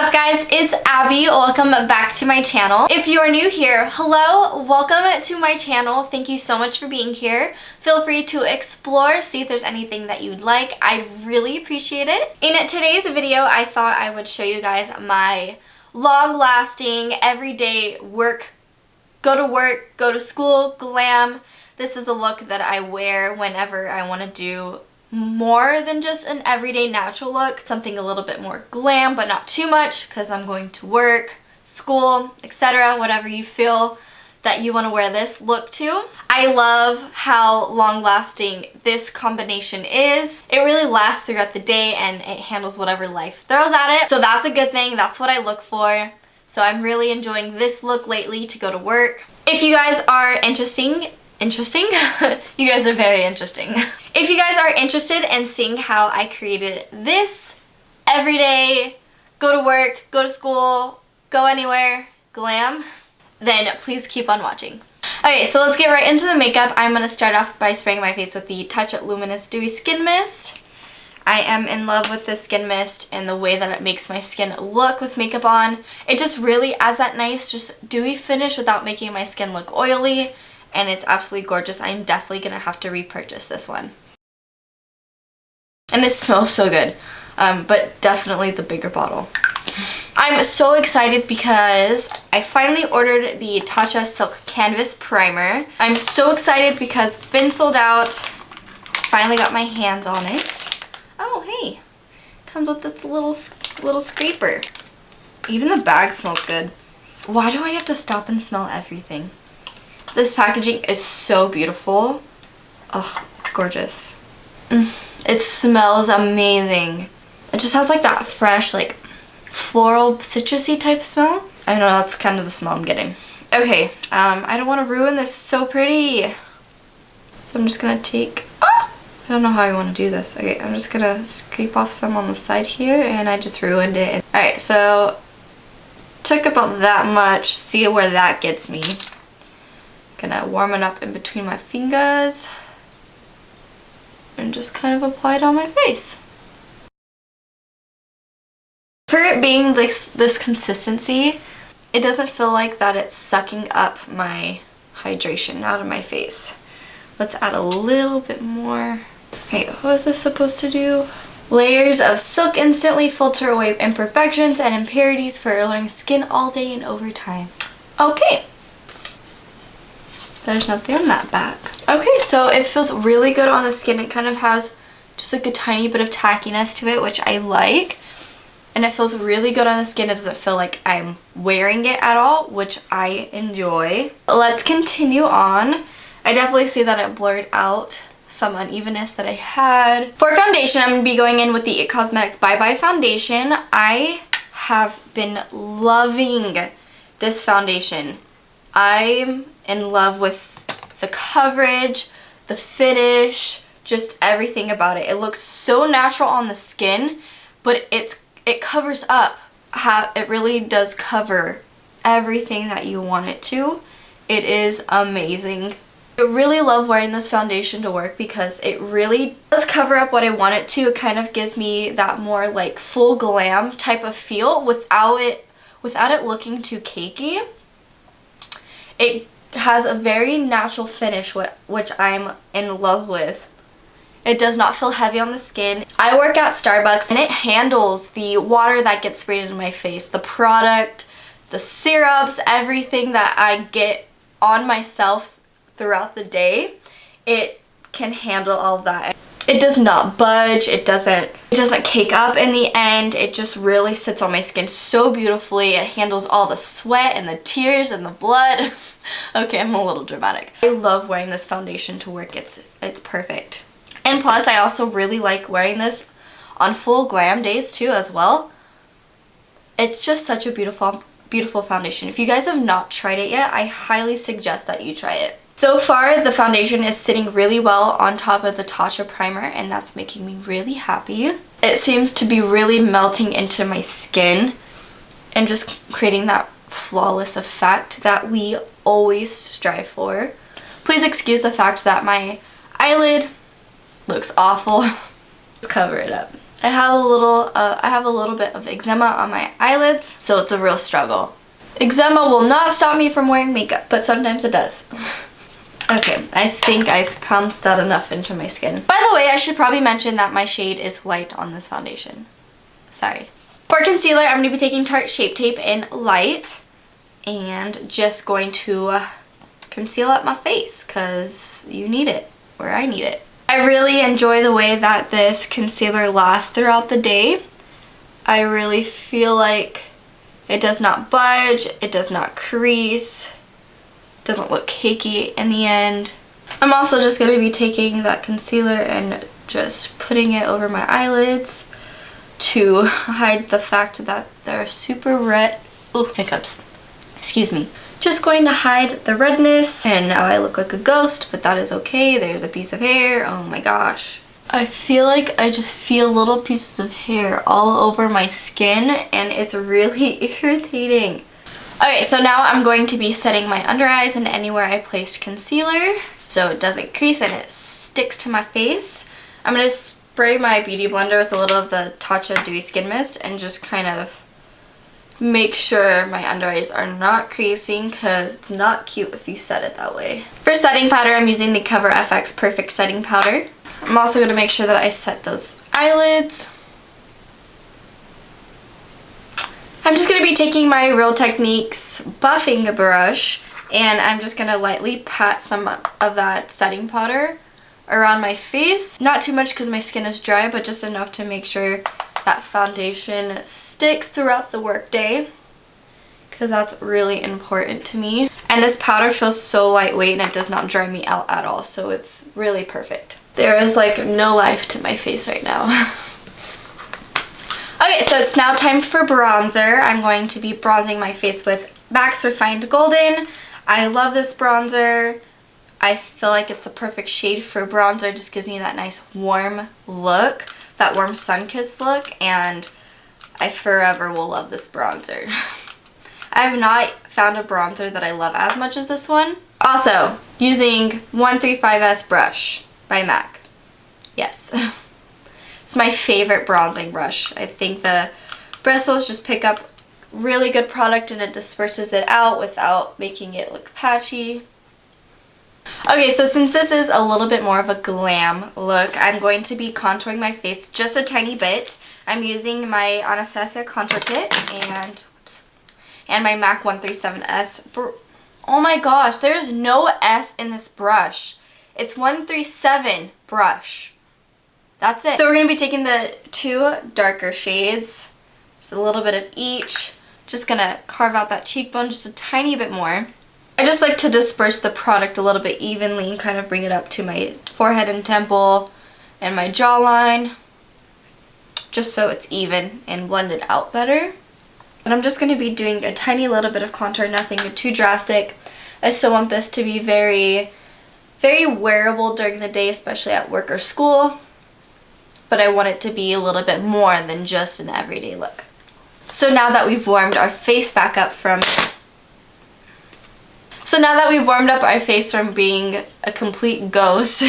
up, guys? It's Abby. Welcome back to my channel. If you are new here, hello, welcome to my channel. Thank you so much for being here. Feel free to explore, see if there's anything that you'd like. I really appreciate it. In today's video, I thought I would show you guys my long-lasting, everyday go to work, go to school, glam. This is the look that I wear whenever I want to do more than just an everyday natural look, something a little bit more glam but not too much because I'm going to work, school, etc. Whatever you feel that you want to wear this look to. I love how long lasting this combination is. It really lasts throughout the day and it handles whatever life throws at it. So that's a good thing. That's what I look for. So I'm really enjoying this look lately to go to work. If you guys are interesting? You guys are very interesting. If you guys are interested in seeing how I created this everyday, go to work, go to school, go anywhere, glam, then please keep on watching. Okay, so let's get right into the makeup. I'm going to start off by spraying my face with the Touch It Luminous Dewy Skin Mist. I am in love with this skin mist and the way that it makes my skin look with makeup on. It just really adds that nice, just dewy finish without making my skin look oily. And it's absolutely gorgeous. I'm definitely going to have to repurchase this one. And it smells so good, but definitely the bigger bottle. I'm so excited because I finally ordered the Tatcha Silk Canvas Primer. I'm so excited because it's been sold out. Finally got my hands on it. Oh, hey. Comes with this little scraper. Even the bag smells good. Why do I have to stop and smell everything? This packaging is so beautiful. Oh, it's gorgeous. It smells amazing. It just has like that fresh, like floral, citrusy type of smell. I don't know, that's kind of the smell I'm getting. Okay, I don't want to ruin this. It's so pretty. So I'm just gonna take, I don't know how I want to do this. Okay, I'm just gonna scrape off some on the side here and I just ruined it. Alright, so took about that much. See where that gets me. Gonna warm it up in between my fingers and just kind of apply it on my face. For it being this consistency, it doesn't feel like that it's sucking up my hydration out of my face. Let's add a little bit more. Okay, what is this supposed to do? Layers of silk instantly filter away imperfections and impurities for alluring skin all day and over time. Okay. There's nothing on that back. Okay, so it feels really good on the skin. It kind of has just like a tiny bit of tackiness to it, which I like. And it feels really good on the skin. It doesn't feel like I'm wearing it at all, which I enjoy. Let's continue on. I definitely see that it blurred out some unevenness that I had. For foundation, I'm going to be going in with the IT Cosmetics Bye Bye Foundation. I have been loving this foundation. I'm in love with the coverage, the finish, just everything about it. It looks so natural on the skin, but it covers up. It really does cover everything that you want it to. It is amazing. I really love wearing this foundation to work because it really does cover up what I want it to. It kind of gives me that more like full glam type of feel without it looking too cakey. It has a very natural finish, which I'm in love with. It does not feel heavy on the skin. I work at Starbucks and it handles the water that gets sprayed into my face, the product, the syrups, everything that I get on myself throughout the day. It can handle all of that. It does not budge. It doesn't cake up in the end. It just really sits on my skin so beautifully. It handles all the sweat and the tears and the blood. Okay, I'm a little dramatic. I love wearing this foundation to work. It's perfect. And plus, I also really like wearing this on full glam days too as well. It's just such a beautiful foundation. If you guys have not tried it yet, I highly suggest that you try it. So far, the foundation is sitting really well on top of the Tatcha primer, and that's making me really happy. It seems to be really melting into my skin and just creating that flawless effect that we always strive for. Please excuse the fact that my eyelid looks awful. Let's cover it up. I have a little bit of eczema on my eyelids, so it's a real struggle. Eczema will not stop me from wearing makeup, but sometimes it does. Okay, I think I've pounced that enough into my skin. By the way, I should probably mention that my shade is light on this foundation. Sorry. For concealer, I'm going to be taking Tarte Shape Tape in light and just going to conceal up my face because you need it, or I need it. I really enjoy the way that this concealer lasts throughout the day. I really feel like it does not budge, it does not crease, doesn't look cakey in the end. I'm also just going to be taking that concealer and just putting it over my eyelids to hide the fact that they're super red. Ooh, hiccups. Excuse me. Just going to hide the redness, and now I look like a ghost, but that is okay. There's a piece of hair. Oh my gosh. I feel like I just feel little pieces of hair all over my skin, and it's really irritating. Okay, so now I'm going to be setting my under eyes and anywhere I placed concealer so it doesn't crease and it sticks to my face. I'm going to spray my beauty blender with a little of the Tatcha Dewy Skin Mist and just kind of make sure my under eyes are not creasing because it's not cute if you set it that way. For setting powder, I'm using the Cover FX Perfect Setting Powder. I'm also going to make sure that I set those eyelids. I'm just going to be taking my Real Techniques buffing brush and I'm just going to lightly pat some of that setting powder around my face. Not too much because my skin is dry, but just enough to make sure that foundation sticks throughout the workday because that's really important to me. And this powder feels so lightweight and it does not dry me out at all, so it's really perfect. There is like no life to my face right now. Okay, so it's now time for bronzer. I'm going to be bronzing my face with MAC's Refined Golden. I love this bronzer. I feel like it's the perfect shade for bronzer. It just gives me that nice warm look, that warm sun-kissed look, and I forever will love this bronzer. I have not found a bronzer that I love as much as this one. Also, using 135S brush by MAC. Yes. It's my favorite bronzing brush. I think the bristles just pick up really good product and it disperses it out without making it look patchy. Okay, so since this is a little bit more of a glam look, I'm going to be contouring my face just a tiny bit. I'm using my Anastasia contour kit and my MAC 137S. Oh my gosh, there's no S in this brush. It's 137 brush. That's it. So we're going to be taking the two darker shades, just a little bit of each. Just going to carve out that cheekbone just a tiny bit more. I just like to disperse the product a little bit evenly and kind of bring it up to my forehead and temple and my jawline, just so it's even and blended out better. But I'm just going to be doing a tiny little bit of contour, nothing too drastic. I still want this to be very, very wearable during the day, especially at work or school. But I want it to be a little bit more than just an everyday look. So now that we've warmed our face back up from being a complete ghost,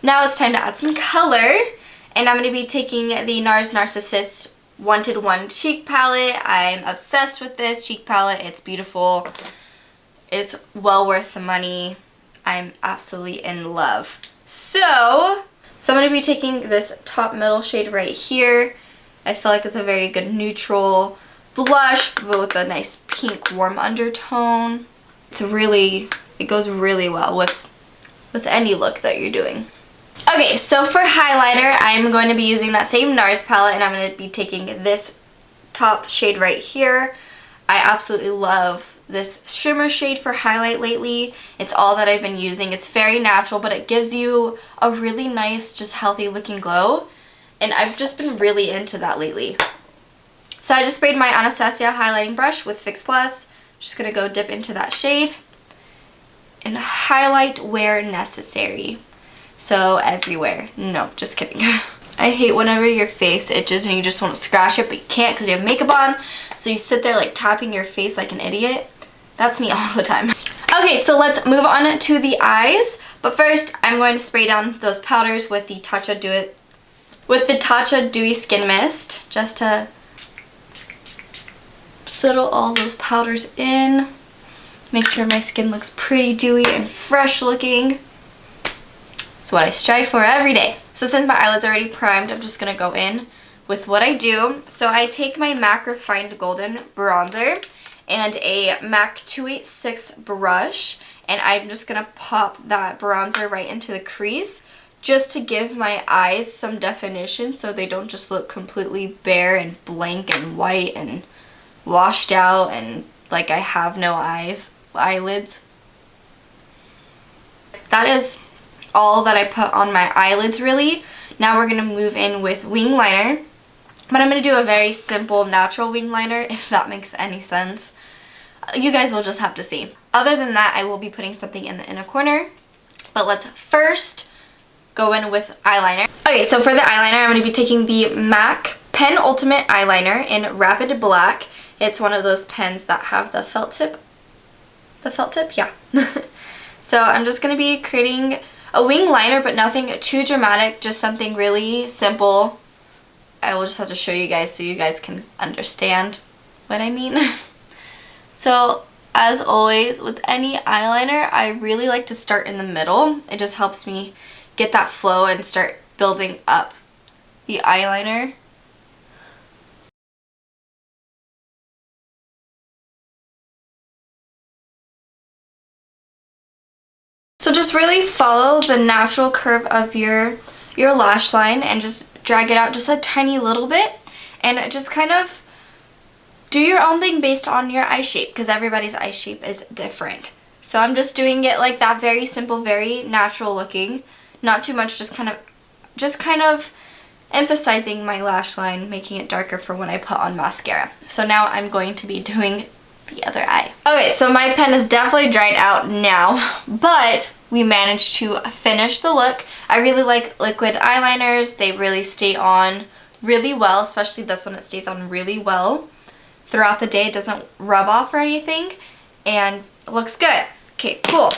now it's time to add some color. And I'm going to be taking the NARS Narcissist Wanted One cheek palette. I'm obsessed with this cheek palette. It's beautiful. It's well worth the money. I'm absolutely in love. So I'm going to be taking this top middle shade right here. I feel like it's a very good neutral blush, but with a nice pink warm undertone. It goes really well with any look that you're doing. Okay, so for highlighter, I'm going to be using that same NARS palette, and I'm going to be taking this top shade right here. I absolutely love this shimmer shade for highlight lately. It's all that I've been using. It's very natural, but it gives you a really nice, just healthy looking glow. And I've just been really into that lately. So I just sprayed my Anastasia highlighting brush with Fix Plus. Just going to go dip into that shade and highlight where necessary. So everywhere. No, just kidding. I hate whenever your face itches and you just want to scratch it, but you can't because you have makeup on. So you sit there like tapping your face like an idiot. That's me all the time. Okay, so let's move on to the eyes. But first, I'm going to spray down those powders with the Tatcha with the Tatcha Dewy Skin Mist, just to settle all those powders in. Make sure my skin looks pretty dewy and fresh looking. It's what I strive for every day. So since my eyelids are already primed, I'm just going to go in with what I do. So I take my MAC Refined Golden Bronzer and a MAC 286 brush, and I'm just going to pop that bronzer right into the crease just to give my eyes some definition so they don't just look completely bare and blank and white and washed out and like I have no eyelids. That is all that I put on my eyelids really. Now we're going to move in with wing liner. But I'm going to do a very simple natural wing liner, if that makes any sense. You guys will just have to see. Other than that, I will be putting something in the inner corner. But let's first go in with eyeliner. Okay, so for the eyeliner, I'm going to be taking the MAC Pen Ultimate Eyeliner in Rapid Black. It's one of those pens that have the felt tip. The felt tip? Yeah. So I'm just going to be creating a wing liner, but nothing too dramatic, just something really simple. I will just have to show you guys so you guys can understand what I mean. So as always with any eyeliner, I really like to start in the middle. It just helps me get that flow and start building up the eyeliner. So just really follow the natural curve of your lash line and just drag it out just a tiny little bit, and just kind of do your own thing based on your eye shape, because everybody's eye shape is different. So I'm just doing it like that, very simple, very natural looking, not too much, just kind of emphasizing my lash line, making it darker for when I put on mascara. So now I'm going to be doing the other eye. Okay, so my pen is definitely dried out now, but we managed to finish the look. I really like liquid eyeliners. They really stay on really well, especially this one. It stays on really well throughout the day. It doesn't rub off or anything, and it looks good. Okay, cool.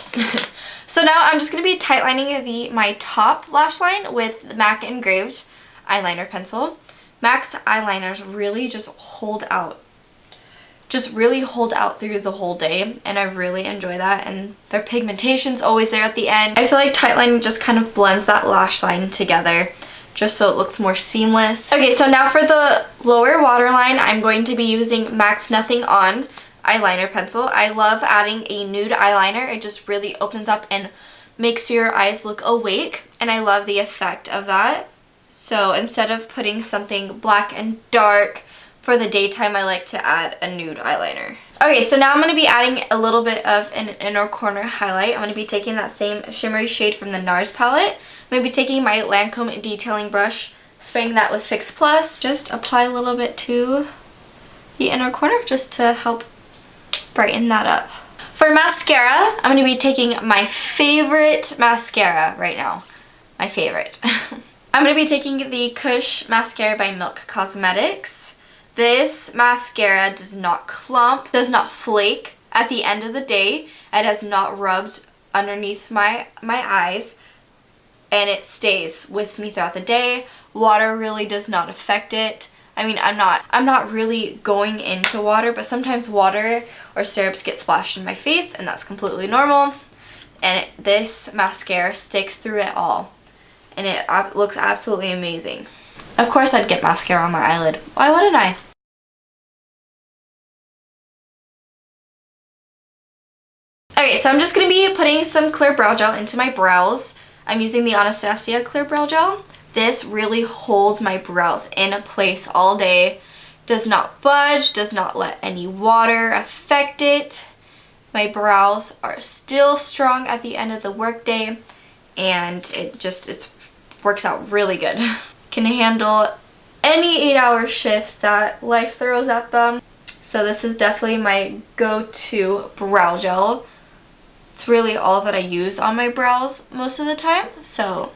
So now I'm just going to be tightlining my top lash line with the MAC Engraved eyeliner pencil. MAC's eyeliners really just hold out. Just really hold out through the whole day, and I really enjoy that, and their pigmentation's always there at the end. I feel like tightlining just kind of blends that lash line together just so it looks more seamless. Okay, so now for the lower waterline, I'm going to be using MAC's Nothing On eyeliner pencil. I love adding a nude eyeliner. It just really opens up and makes your eyes look awake, and I love the effect of that. So instead of putting something black and dark for the daytime, I like to add a nude eyeliner. Okay, so now I'm going to be adding a little bit of an inner corner highlight. I'm going to be taking that same shimmery shade from the NARS palette. I'm going to be taking my Lancome detailing brush, spraying that with Fix Plus. Just apply a little bit to the inner corner just to help brighten that up. For mascara, I'm going to be taking my favorite mascara right now. My favorite. I'm going to be taking the Kush Mascara by Milk Cosmetics. This mascara does not clump, does not flake at the end of the day. It has not rubbed underneath my eyes, and it stays with me throughout the day. Water really does not affect it. I mean, I'm not really going into water, but sometimes water or syrups get splashed in my face, and that's completely normal. And this mascara sticks through it all, and it looks absolutely amazing. Of course I'd get mascara on my eyelid. Why wouldn't I? Okay, so I'm just going to be putting some clear brow gel into my brows. I'm using the Anastasia clear brow gel. This really holds my brows in place all day. Does not budge, does not let any water affect it. My brows are still strong at the end of the workday, and it works out really good. Can handle any 8-hour shift that life throws at them. So this is definitely my go-to brow gel. It's really all that I use on my brows most of the time, so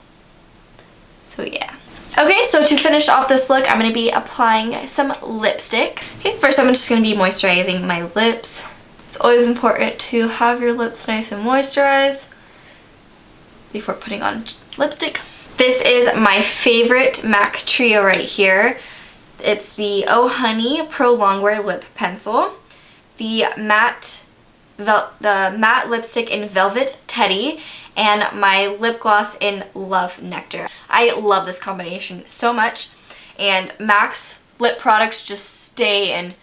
yeah. Okay, so to finish off this look, I'm going to be applying some lipstick. Okay, first I'm just going to be moisturizing my lips. It's always important to have your lips nice and moisturized before putting on lipstick. This is my favorite MAC trio right here. It's the Oh Honey Pro Longwear Lip Pencil, the matte lipstick in Velvet Teddy, and my lip gloss in Love Nectar. I love this combination so much, and MAC's lip products just stay and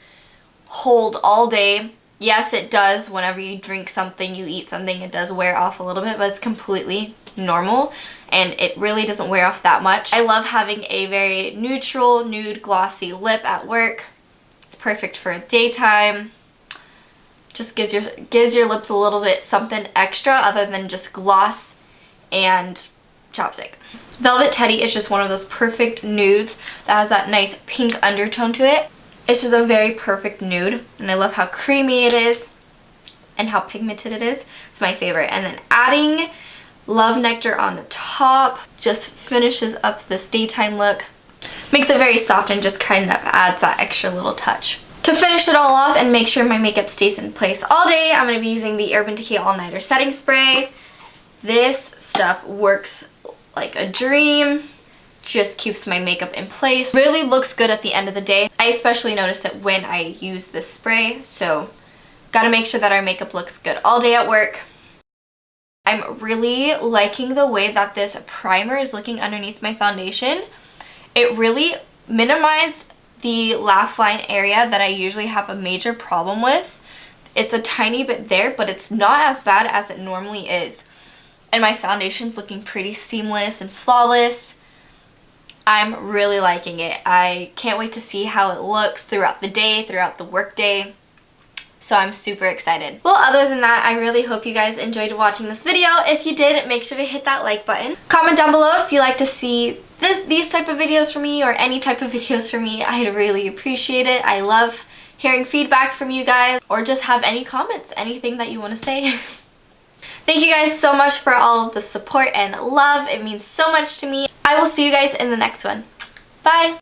hold all day. Yes, it does. Whenever you drink something, you eat something, it does wear off a little bit, but it's completely normal, and it really doesn't wear off that much. I love having a very neutral, nude, glossy lip at work. It's perfect for daytime. Just gives your lips a little bit something extra other than just gloss and chapstick. Velvet Teddy is just one of those perfect nudes that has that nice pink undertone to it. It's just a very perfect nude, and I love how creamy it is and how pigmented it is. It's my favorite. And then adding Love Nectar on the top just finishes up this daytime look. Makes it very soft and just kind of adds that extra little touch. To finish it all off and make sure my makeup stays in place all day, I'm going to be using the Urban Decay All Nighter Setting Spray. This stuff works like a dream. Just keeps my makeup in place. Really looks good at the end of the day. I especially notice it when I use this spray, so gotta make sure that our makeup looks good all day at work. I'm really liking the way that this primer is looking underneath my foundation. It really minimized the laugh line area that I usually have a major problem with. It's a tiny bit there, but it's not as bad as it normally is. And my foundation's looking pretty seamless and flawless. I'm really liking it. I can't wait to see how it looks throughout the day, throughout the work day. So I'm super excited. Well, other than that, I really hope you guys enjoyed watching this video. If you did, make sure to hit that like button. Comment down below if you like to see these type of videos from me or any type of videos from me. I'd really appreciate it. I love hearing feedback from you guys, or just have any comments, anything that you want to say. Thank you guys so much for all of the support and love. It means so much to me. I will see you guys in the next one. Bye!